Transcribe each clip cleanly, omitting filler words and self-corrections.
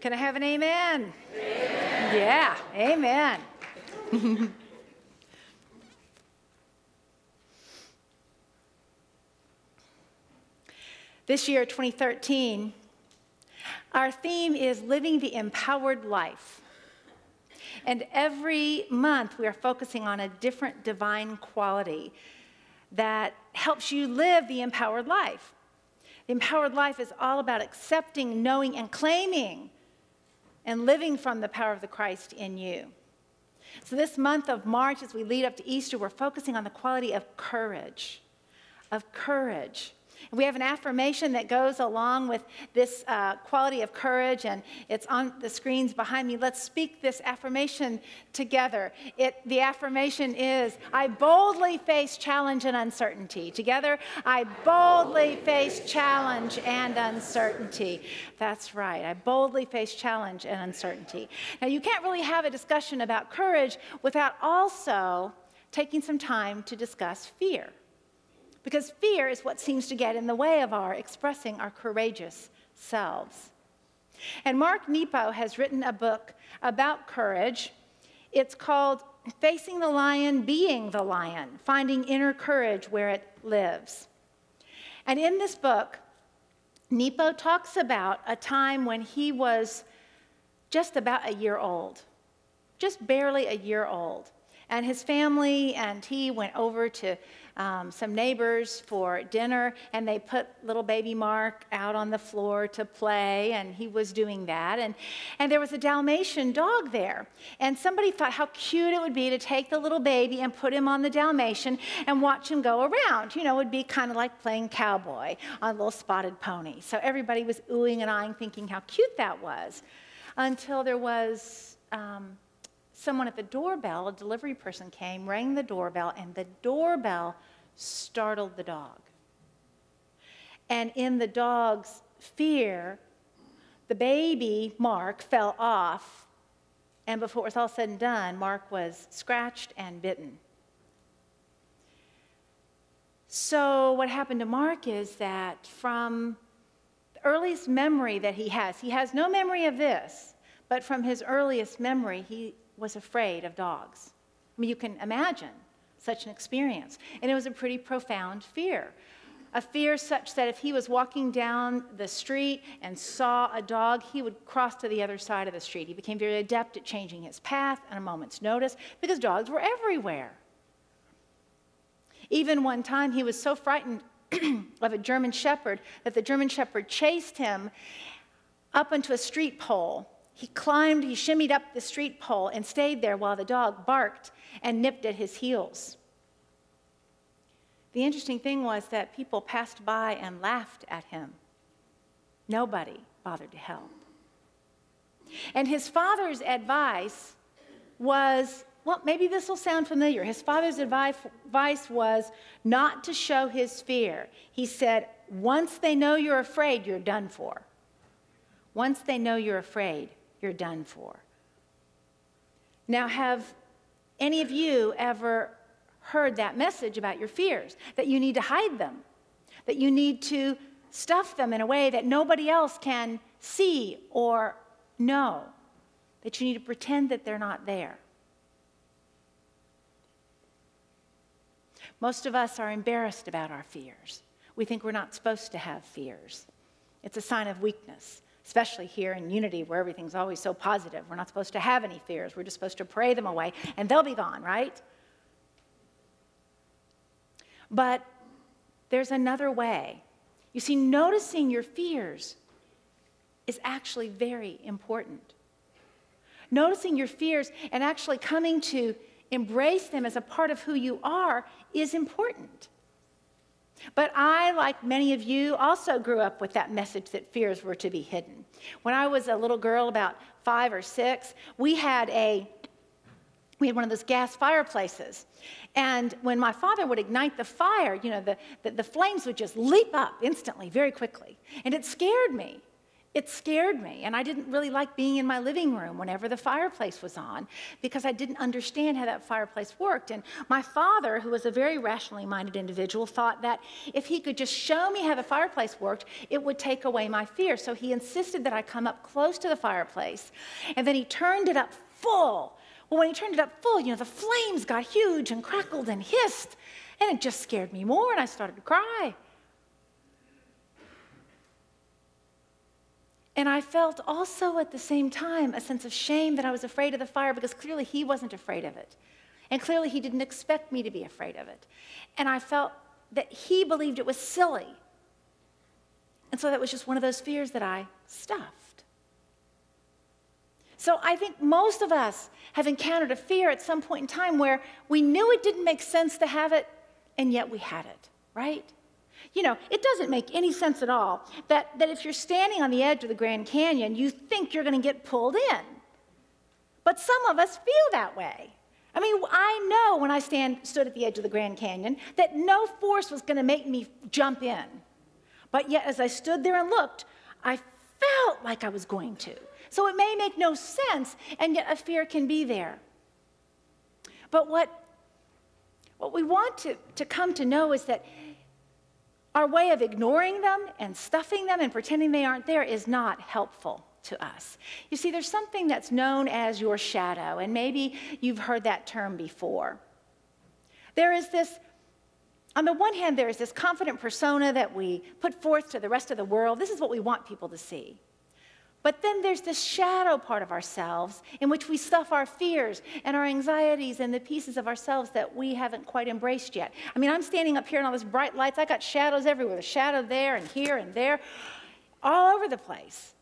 Can I have an amen? Amen. Yeah, amen. This year, 2013, our theme is living the empowered life. And every month we are focusing on a different divine quality that helps you live the empowered life. The empowered life is all about accepting, knowing, and claiming and living from the power of the Christ in you. So this month of March, as we lead up to Easter, we're focusing on the quality of courage. Of courage. And we have an affirmation that goes along with this quality of courage, and it's on the screens behind me. Let's speak this affirmation together. The affirmation is, I boldly face challenge and uncertainty. Together, I boldly face challenge and uncertainty. That's right, I boldly face challenge and uncertainty. Now, you can't really have a discussion about courage without also taking some time to discuss fear. Because fear is what seems to get in the way of our expressing our courageous selves. And Mark Nepo has written a book about courage. It's called Facing the Lion, Being the Lion, Finding Inner Courage Where It Lives. And in this book, Nepo talks about a time when he was just about a year old, just barely a year old. And his family and he went over to some neighbors for dinner, and they put little baby Mark out on the floor to play, and he was doing that. And there was a Dalmatian dog there. And somebody thought how cute it would be to take the little baby and put him on the Dalmatian and watch him go around. You know, it would be kind of like playing cowboy on a little spotted pony. So everybody was oohing and eyeing, thinking how cute that was, until there was someone at the doorbell. A delivery person came, rang the doorbell, and the doorbell startled the dog. And in the dog's fear, the baby, Mark, fell off, and before it was all said and done, Mark was scratched and bitten. So what happened to Mark is that from the earliest memory that he has no memory of this, but from his earliest memory, he was afraid of dogs. I mean, you can imagine such an experience. And it was a pretty profound fear. A fear such that if he was walking down the street and saw a dog, he would cross to the other side of the street. He became very adept at changing his path at a moment's notice because dogs were everywhere. Even one time he was so frightened of a German shepherd that the German shepherd chased him up onto a street pole. He climbed, he shimmied up the street pole and stayed there while the dog barked and nipped at his heels. The interesting thing was that people passed by and laughed at him. Nobody bothered to help. And his father's advice was, well, maybe this will sound familiar. His father's advice was not to show his fear. He said, once they know you're afraid, you're done for. Once they know you're afraid, you're done for. Now, have any of you ever heard that message about your fears? That you need to hide them, that you need to stuff them in a way that nobody else can see or know, that you need to pretend that they're not there. Most of us are embarrassed about our fears. We think we're not supposed to have fears. It's a sign of weakness. Especially here in Unity, where everything's always so positive. We're not supposed to have any fears. We're just supposed to pray them away, and they'll be gone, right? But there's another way. You see, noticing your fears is actually very important. Noticing your fears and actually coming to embrace them as a part of who you are is important. But I, like many of you, also grew up with that message that fears were to be hidden. When I was a little girl, about 5 or 6, we had one of those gas fireplaces. And when my father would ignite the fire, you know, the flames would just leap up instantly, very quickly. And it scared me It scared me, and I didn't really like being in my living room whenever the fireplace was on because I didn't understand how that fireplace worked. And my father, who was a very rationally minded individual, thought that if he could just show me how the fireplace worked, it would take away my fear. So he insisted that I come up close to the fireplace, and then he turned it up full. Well, when he turned it up full, the flames got huge and crackled and hissed, and it just scared me more, and I started to cry. And I felt also at the same time a sense of shame that I was afraid of the fire because clearly he wasn't afraid of it. And clearly he didn't expect me to be afraid of it. And I felt that he believed it was silly. And so that was just one of those fears that I stuffed. So I think most of us have encountered a fear at some point in time where we knew it didn't make sense to have it, and yet we had it, right? It doesn't make any sense at all that if you're standing on the edge of the Grand Canyon, you think you're going to get pulled in. But some of us feel that way. I mean, I know when I stood at the edge of the Grand Canyon that no force was going to make me jump in. But yet, as I stood there and looked, I felt like I was going to. So it may make no sense, and yet a fear can be there. But what we want to come to know is that our way of ignoring them and stuffing them and pretending they aren't there is not helpful to us. You see, there's something that's known as your shadow, and maybe you've heard that term before. There is this, on the one hand, there is this confident persona that we put forth to the rest of the world. This is what we want people to see. But then there's this shadow part of ourselves in which we stuff our fears and our anxieties and the pieces of ourselves that we haven't quite embraced yet. I mean, I'm standing up here in all these bright lights. I got shadows everywhere. There's shadow there and here and there, all over the place.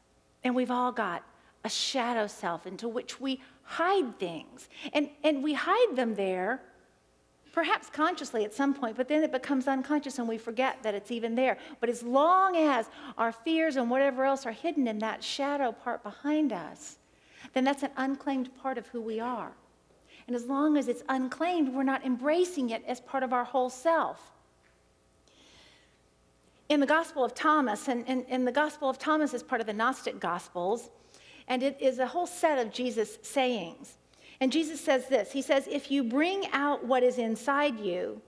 And we've all got a shadow self into which we hide things. And we hide them there, perhaps consciously at some point, but then it becomes unconscious and we forget that it's even there. But as long as our fears and whatever else are hidden in that shadow part behind us, then that's an unclaimed part of who we are. And as long as it's unclaimed, we're not embracing it as part of our whole self. In the Gospel of Thomas, and the Gospel of Thomas is part of the Gnostic Gospels, and it is a whole set of Jesus' sayings. And Jesus says this, he says, if you bring out what is inside you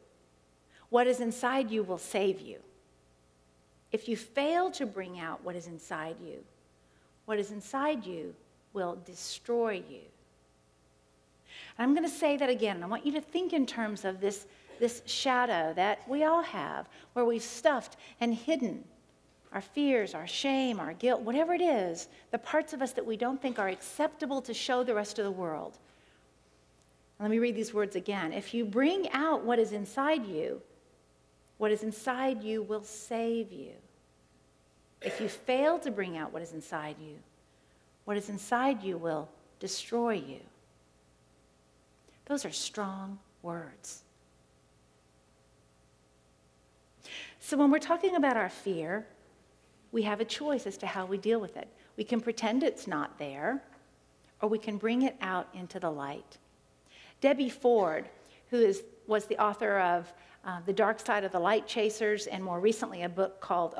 will save you. If you fail to bring out what is inside you will destroy you. And I'm going to say that again, and I want you to think in terms of this shadow that we all have, where we've stuffed and hidden our fears, our shame, our guilt, whatever it is, the parts of us that we don't think are acceptable to show the rest of the world. Let me read these words again. If you bring out what is inside you will save you. If you fail to bring out what is inside you will destroy you. Those are strong words. So when we're talking about our fear, we have a choice as to how we deal with it. We can pretend it's not there, or we can bring it out into the light. Debbie Ford, who was the author of The Dark Side of the Light Chasers, and more recently a book called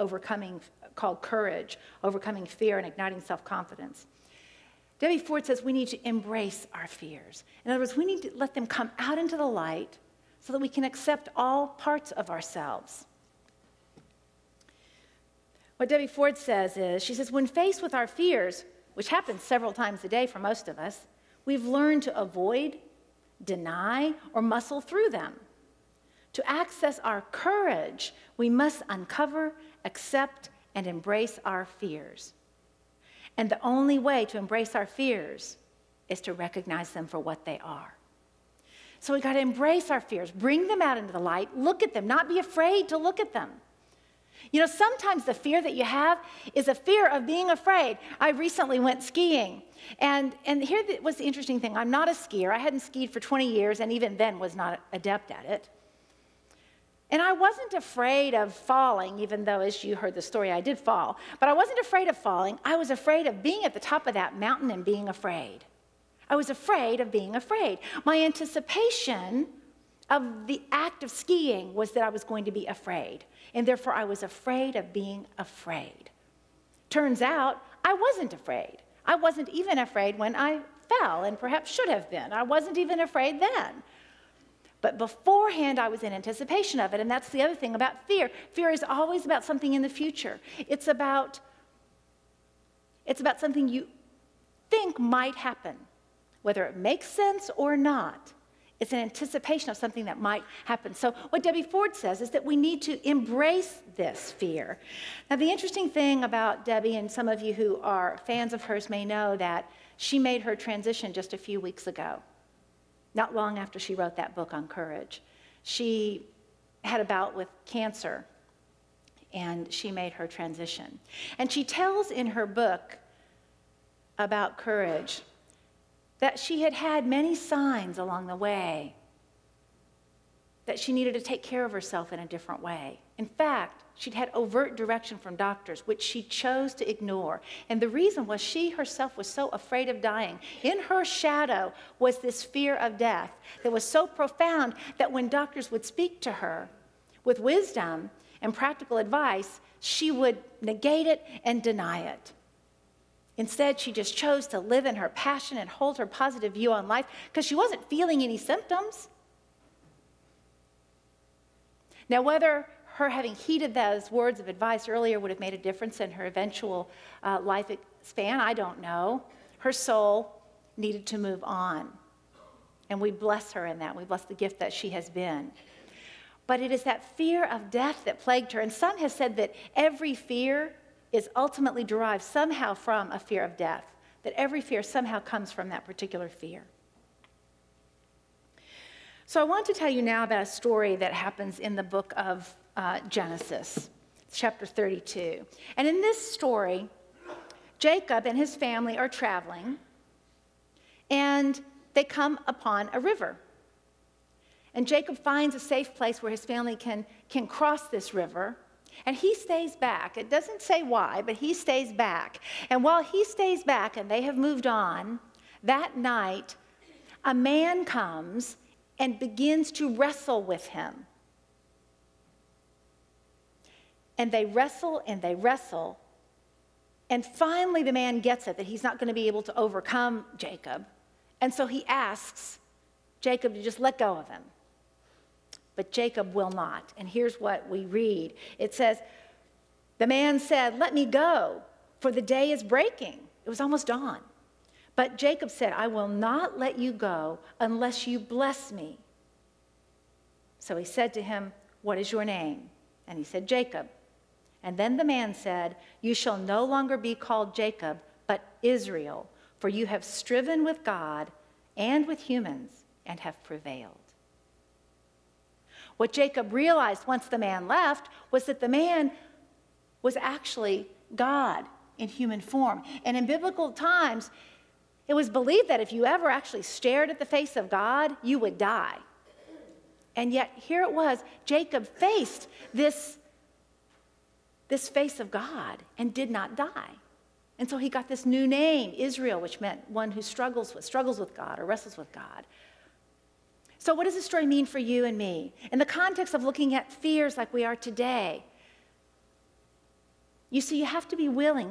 Courage, Overcoming Fear and Igniting Self-Confidence. Debbie Ford says we need to embrace our fears. In other words, we need to let them come out into the light so that we can accept all parts of ourselves. What Debbie Ford says is, she says, when faced with our fears, which happens several times a day for most of us, we've learned to avoid, deny, or muscle through them. To access our courage, we must uncover, accept, and embrace our fears. And the only way to embrace our fears is to recognize them for what they are. So we got to embrace our fears, bring them out into the light, look at them, not be afraid to look at them. You know, sometimes the fear that you have is a fear of being afraid. I recently went skiing, and here was the interesting thing. I'm not a skier. I hadn't skied for 20 years, and even then was not adept at it. And I wasn't afraid of falling, even though, as you heard the story, I did fall. But I wasn't afraid of falling. I was afraid of being at the top of that mountain and being afraid. I was afraid of being afraid. My anticipation of the act of skiing was that I was going to be afraid. And therefore, I was afraid of being afraid. Turns out I wasn't afraid. I wasn't even afraid when I fell, and perhaps should have been. I wasn't even afraid then. But beforehand, I was in anticipation of it, and that's the other thing about fear. Fear is always about something in the future. It's about something you think might happen, whether it makes sense or not. It's an anticipation of something that might happen. So what Debbie Ford says is that we need to embrace this fear. Now, the interesting thing about Debbie, and some of you who are fans of hers may know that she made her transition just a few weeks ago, not long after she wrote that book on courage. She had a bout with cancer, and she made her transition. And she tells in her book about courage that she had had many signs along the way that she needed to take care of herself in a different way. In fact, she'd had overt direction from doctors, which she chose to ignore. And the reason was she herself was so afraid of dying. In her shadow was this fear of death that was so profound that when doctors would speak to her with wisdom and practical advice, she would negate it and deny it. Instead, she just chose to live in her passion and hold her positive view on life because she wasn't feeling any symptoms. Now, whether her having heeded those words of advice earlier would have made a difference in her eventual life span, I don't know. Her soul needed to move on. And we bless her in that. We bless the gift that she has been. But it is that fear of death that plagued her. And some have said that every fear is ultimately derived somehow from a fear of death, that every fear somehow comes from that particular fear. So I want to tell you now about a story that happens in the book of Genesis, chapter 32. And in this story, Jacob and his family are traveling, and they come upon a river. And Jacob finds a safe place where his family can cross this river. And he stays back. It doesn't say why, but he stays back. And while he stays back and they have moved on, that night, a man comes and begins to wrestle with him. And they wrestle and they wrestle. And finally, the man gets it, that he's not going to be able to overcome Jacob. And so he asks Jacob to just let go of him. But Jacob will not. And here's what we read. It says, the man said, "Let me go, for the day is breaking." It was almost dawn. But Jacob said, "I will not let you go unless you bless me." So he said to him, "What is your name?" And he said, "Jacob." And then the man said, "You shall no longer be called Jacob, but Israel, for you have striven with God and with humans and have prevailed." What Jacob realized once the man left was that the man was actually God in human form. And in biblical times, it was believed that if you ever actually stared at the face of God, you would die. And yet here it was, Jacob faced this face of God and did not die. And so he got this new name, Israel, which meant one who struggles with God or wrestles with God. So what does this story mean for you and me? In the context of looking at fears like we are today, you see, we have to be willing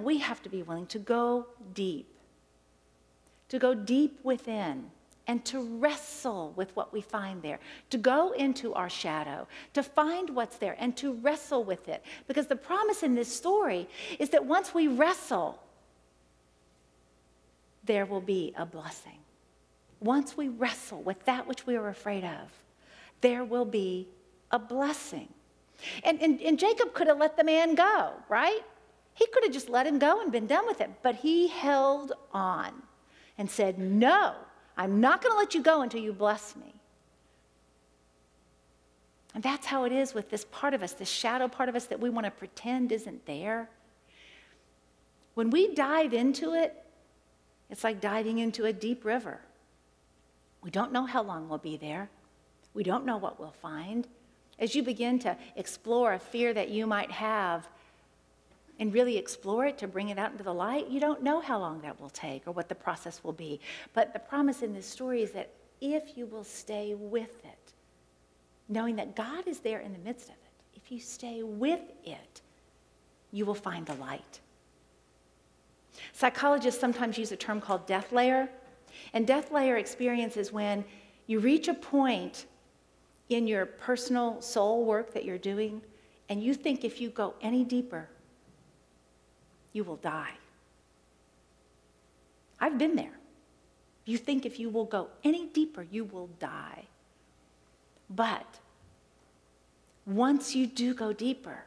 to go deep within and to wrestle with what we find there, to go into our shadow, to find what's there and to wrestle with it. Because the promise in this story is that once we wrestle, there will be a blessing. Once we wrestle with that which we are afraid of, there will be a blessing. And Jacob could have let the man go, right? He could have just let him go and been done with it. But he held on and said, "No, I'm not going to let you go until you bless me." And that's how it is with this part of us, this shadow part of us that we want to pretend isn't there. When we dive into it, it's like diving into a deep river. We don't know how long we'll be there. We don't know what we'll find. As you begin to explore a fear that you might have and really explore it to bring it out into the light, you don't know how long that will take or what the process will be. But the promise in this story is that if you will stay with it, knowing that God is there in the midst of it, if you stay with it, you will find the light. Psychologists sometimes use a term called death layer. And death layer experience is when you reach a point in your personal soul work that you're doing, and you think if you go any deeper, you will die. I've been there. You think if you will go any deeper, you will die. But once you do go deeper,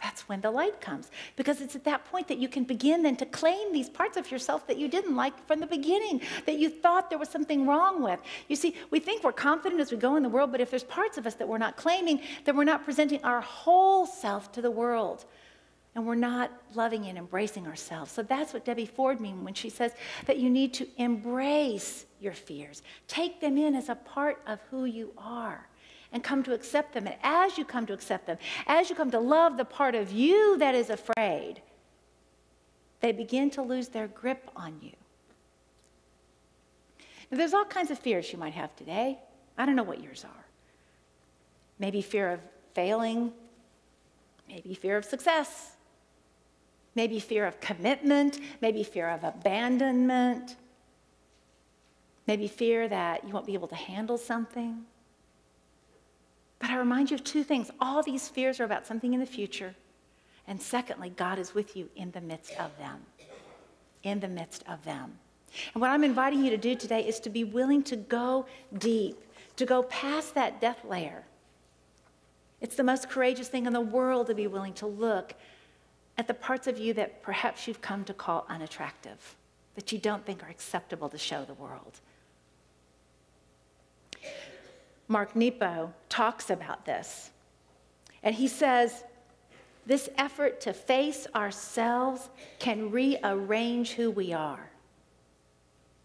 that's when the light comes. Because it's at that point that you can begin then to claim these parts of yourself that you didn't like from the beginning, that you thought there was something wrong with. You see, we think we're confident as we go in the world, but if there's parts of us that we're not claiming, then we're not presenting our whole self to the world. And we're not loving and embracing ourselves. So that's what Debbie Ford means when she says that you need to embrace your fears. Take them in as a part of who you are and come to accept them. And as you come to accept them, as you come to love the part of you that is afraid, they begin to lose their grip on you. Now, there's all kinds of fears you might have today. I don't know what yours are. Maybe fear of failing, maybe fear of success, maybe fear of commitment, maybe fear of abandonment, maybe fear that you won't be able to handle something. But I remind you of two things. All these fears are about something in the future. And secondly, God is with you in the midst of them. In the midst of them. And what I'm inviting you to do today is to be willing to go deep, to go past that death layer. It's the most courageous thing in the world to be willing to look at the parts of you that perhaps you've come to call unattractive, that you don't think are acceptable to show the world. Mark Nepo talks about this, and he says, this effort to face ourselves can rearrange who we are,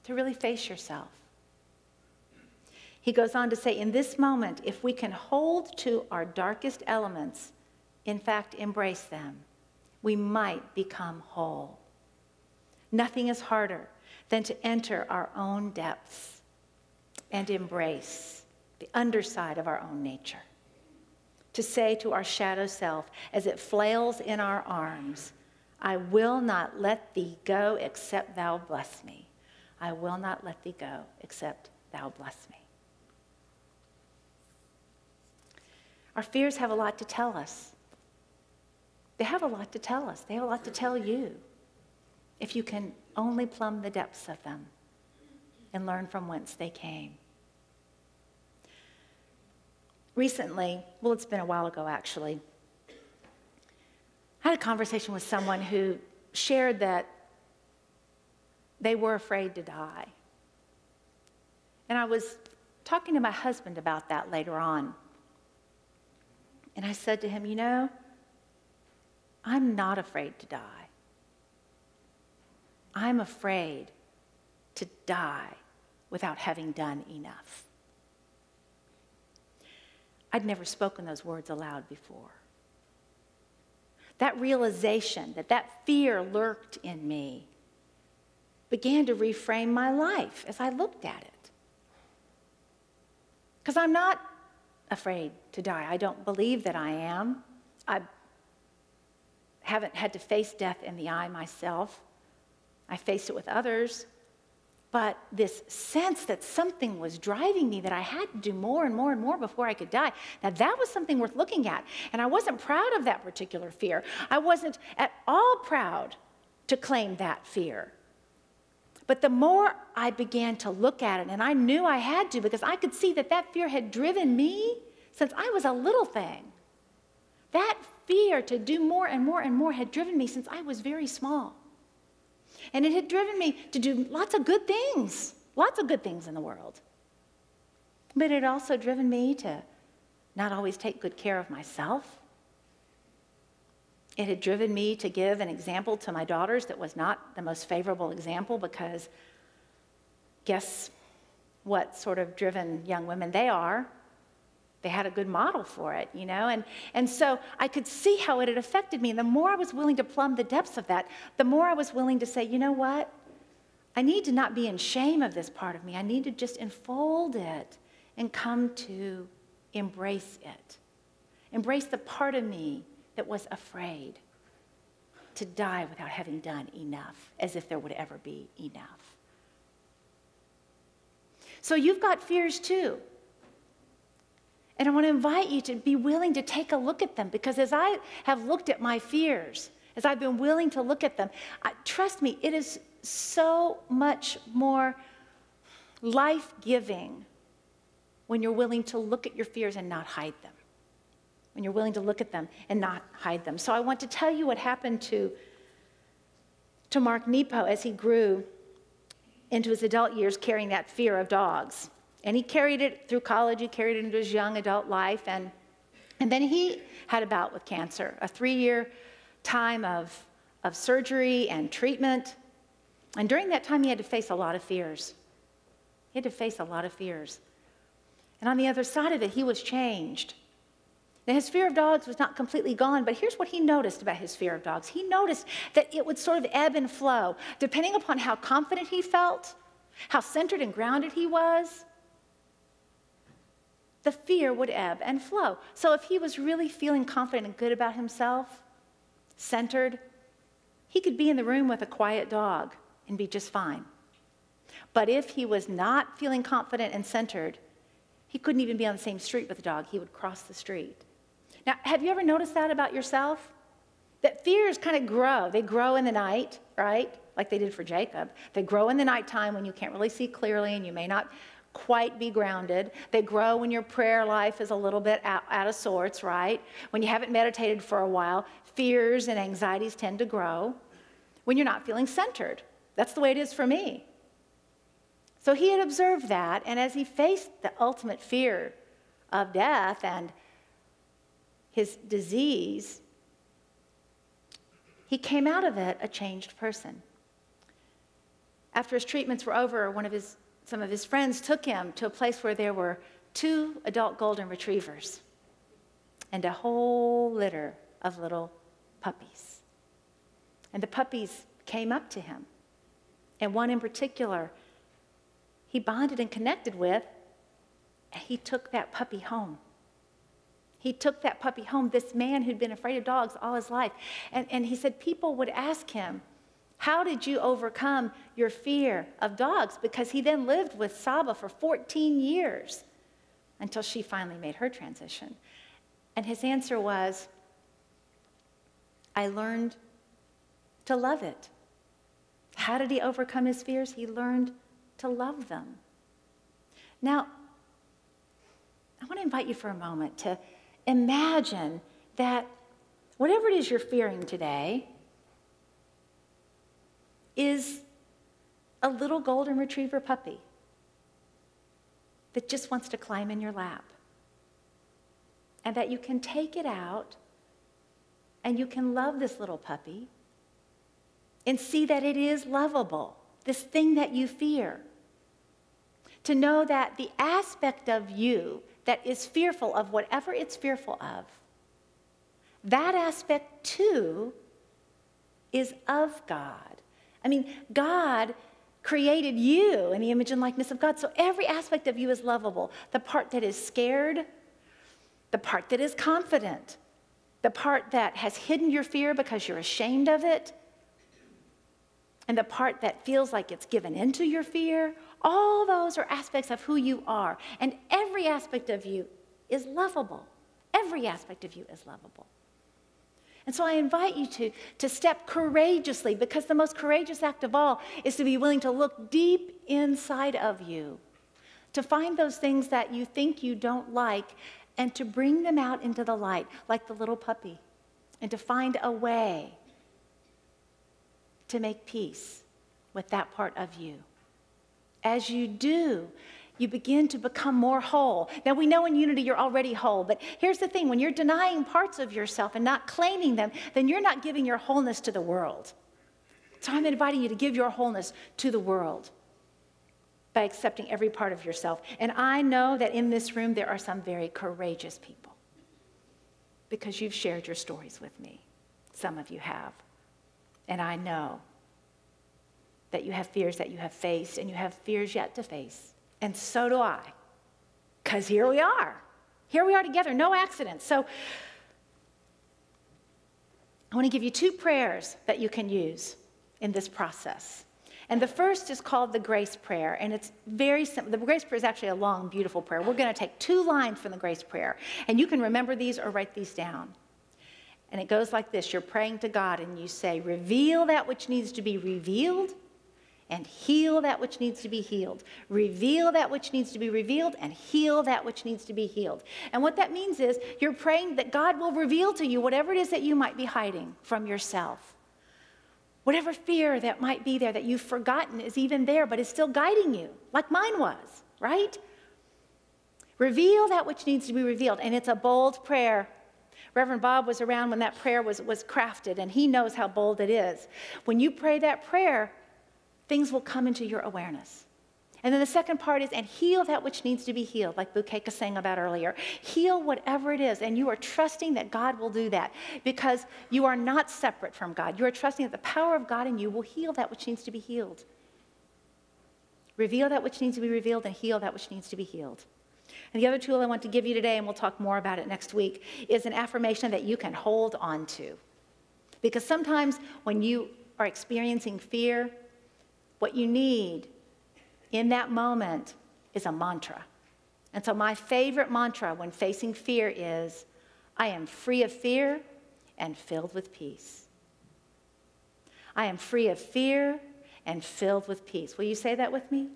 to really face yourself. He goes on to say, in this moment, if we can hold to our darkest elements, in fact, embrace them, we might become whole. Nothing is harder than to enter our own depths and embrace the underside of our own nature. To say to our shadow self, as it flails in our arms, I will not let thee go except thou bless me. I will not let thee go except thou bless me. Our fears have a lot to tell us. They have a lot to tell us. They have a lot to tell you if you can only plumb the depths of them and learn from whence they came. Recently, well, it's been a while ago actually, I had a conversation with someone who shared that they were afraid to die. And I was talking to my husband about that later on. And I said to him, you know, I'm not afraid to die. I'm afraid to die without having done enough. I'd never spoken those words aloud before. That realization that that fear lurked in me began to reframe my life as I looked at it. Because I'm not afraid to die. I don't believe that I am. I haven't had to face death in the eye myself. I faced it with others. But this sense that something was driving me, that I had to do more and more and more before I could die, now that was something worth looking at. And I wasn't proud of that particular fear. I wasn't at all proud to claim that fear. But the more I began to look at it, and I knew I had to because I could see that that fear had driven me since I was a little thing. That fear to do more and more and more had driven me since I was very small. And it had driven me to do lots of good things in the world. But it had also driven me to not always take good care of myself. It had driven me to give an example to my daughters that was not the most favorable example because guess what sort of driven young women they are. They had a good model for it, you know, and so I could see how it had affected me. And the more I was willing to plumb the depths of that, the more I was willing to say, you know what? I need to not be in shame of this part of me. I need to just enfold it and come to embrace it. Embrace the part of me that was afraid. to die without having done enough, as if there would ever be enough. So you've got fears too. And I want to invite you to be willing to take a look at them, because as I have looked at my fears, as I've been willing to look at them, trust me, it is so much more life-giving when you're willing to look at your fears and not hide them. When you're willing to look at them and not hide them. So I want to tell you what happened to Mark Nepo as he grew into his adult years carrying that fear of dogs. And he carried it through college, he carried it into his young adult life, and then he had a bout with cancer, a 3-year time of surgery and treatment. And during that time, he had to face a lot of fears. He had to face a lot of fears. And on the other side of it, he was changed. Now, his fear of dogs was not completely gone, but here's what he noticed about his fear of dogs. He noticed that it would sort of ebb and flow, depending upon how confident he felt, how centered and grounded he was. The fear would ebb and flow. So if he was really feeling confident and good about himself, centered, he could be in the room with a quiet dog and be just fine. But if he was not feeling confident and centered, he couldn't even be on the same street with the dog. He would cross the street. Now, have you ever noticed that about yourself? That fears kind of grow. They grow in the night, right? Like they did for Jacob. They grow in the nighttime when you can't really see clearly and you may not quite be grounded. They grow when your prayer life is a little bit out of sorts, right? When you haven't meditated for a while, fears and anxieties tend to grow when you're not feeling centered. That's the way it is for me. So he had observed that, and as he faced the ultimate fear of death and his disease, he came out of it a changed person. After his treatments were over, some of his friends took him to a place where there were 2 adult golden retrievers and a whole litter of little puppies. And the puppies came up to him. And one in particular, he bonded and connected with, and he took that puppy home. He took that puppy home, this man who'd been afraid of dogs all his life. And he said people would ask him, how did you overcome your fear of dogs? Because he then lived with Saba for 14 years until she finally made her transition. And his answer was, I learned to love it. How did he overcome his fears? He learned to love them. Now, I want to invite you for a moment to imagine that whatever it is you're fearing today is a little golden retriever puppy that just wants to climb in your lap. And that you can take it out and you can love this little puppy and see that it is lovable, this thing that you fear. To know that the aspect of you that is fearful of whatever it's fearful of, that aspect too is of God. I mean, God created you in the image and likeness of God, so every aspect of you is lovable. The part that is scared, the part that is confident, the part that has hidden your fear because you're ashamed of it, and the part that feels like it's given into your fear, all those are aspects of who you are. And every aspect of you is lovable. Every aspect of you is lovable. And so I invite you to step courageously, because the most courageous act of all is to be willing to look deep inside of you, to find those things that you think you don't like, and to bring them out into the light, like the little puppy, and to find a way to make peace with that part of you. As you do, you begin to become more whole. Now, we know in unity you're already whole, but here's the thing. When you're denying parts of yourself and not claiming them, then you're not giving your wholeness to the world. So I'm inviting you to give your wholeness to the world by accepting every part of yourself. And I know that in this room there are some very courageous people, because you've shared your stories with me. Some of you have. And I know that you have fears that you have faced, and you have fears yet to face. And so do I, because here we are. Here we are together, no accidents. So I want to give you 2 prayers that you can use in this process. And the first is called the grace prayer, and it's very simple. The grace prayer is actually a long, beautiful prayer. We're going to take 2 lines from the grace prayer, and you can remember these or write these down. And it goes like this. You're praying to God, and you say, reveal that which needs to be revealed, and heal that which needs to be healed. Reveal that which needs to be revealed, and heal that which needs to be healed. And what that means is you're praying that God will reveal to you whatever it is that you might be hiding from yourself. Whatever fear that might be there that you've forgotten is even there, but is still guiding you, like mine was, right? Reveal that which needs to be revealed, and it's a bold prayer. Reverend Bob was around when that prayer was crafted, and he knows how bold it is. When you pray that prayer, things will come into your awareness. And then the second part is, and heal that which needs to be healed, like Bukeka sang about earlier. Heal whatever it is, and you are trusting that God will do that because you are not separate from God. You are trusting that the power of God in you will heal that which needs to be healed. Reveal that which needs to be revealed and heal that which needs to be healed. And the other tool I want to give you today, and we'll talk more about it next week, is an affirmation that you can hold on to. Because sometimes when you are experiencing fear, what you need in that moment is a mantra. And so my favorite mantra when facing fear is, I am free of fear and filled with peace. I am free of fear and filled with peace. Will you say that with me?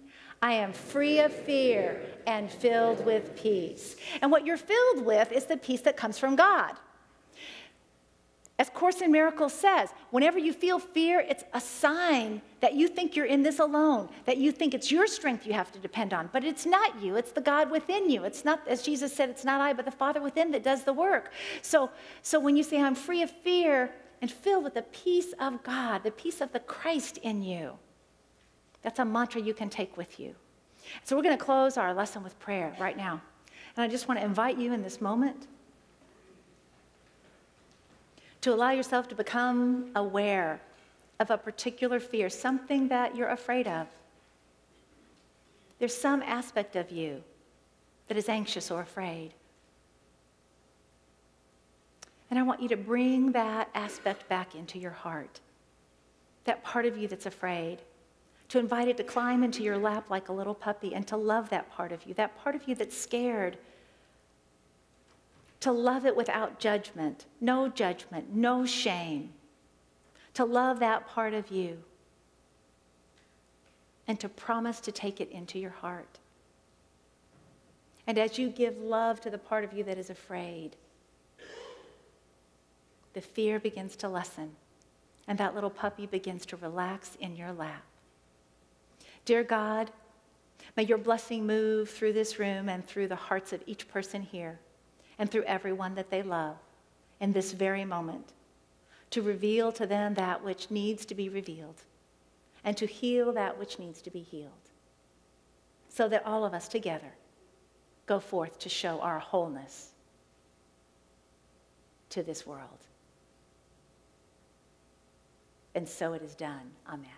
I am free of fear and filled with peace. And what you're filled with is the peace that comes from God. As Course in Miracles says, whenever you feel fear, it's a sign that you think you're in this alone, that you think it's your strength you have to depend on. But it's not you. It's the God within you. It's not, as Jesus said, it's not I, but the Father within that does the work. So when you say, I'm free of fear and filled with the peace of God, the peace of the Christ in you, that's a mantra you can take with you. So we're going to close our lesson with prayer right now. And I just want to invite you in this moment to allow yourself to become aware of a particular fear, something that you're afraid of. There's some aspect of you that is anxious or afraid. And I want you to bring that aspect back into your heart, that part of you that's afraid, to invite it to climb into your lap like a little puppy and to love that part of you that's scared, to love it without judgment, no shame, to love that part of you and to promise to take it into your heart. And as you give love to the part of you that is afraid, the fear begins to lessen and that little puppy begins to relax in your lap. Dear God, may your blessing move through this room and through the hearts of each person here and through everyone that they love in this very moment, to reveal to them that which needs to be revealed and to heal that which needs to be healed, so that all of us together go forth to show our wholeness to this world. And so it is done. Amen.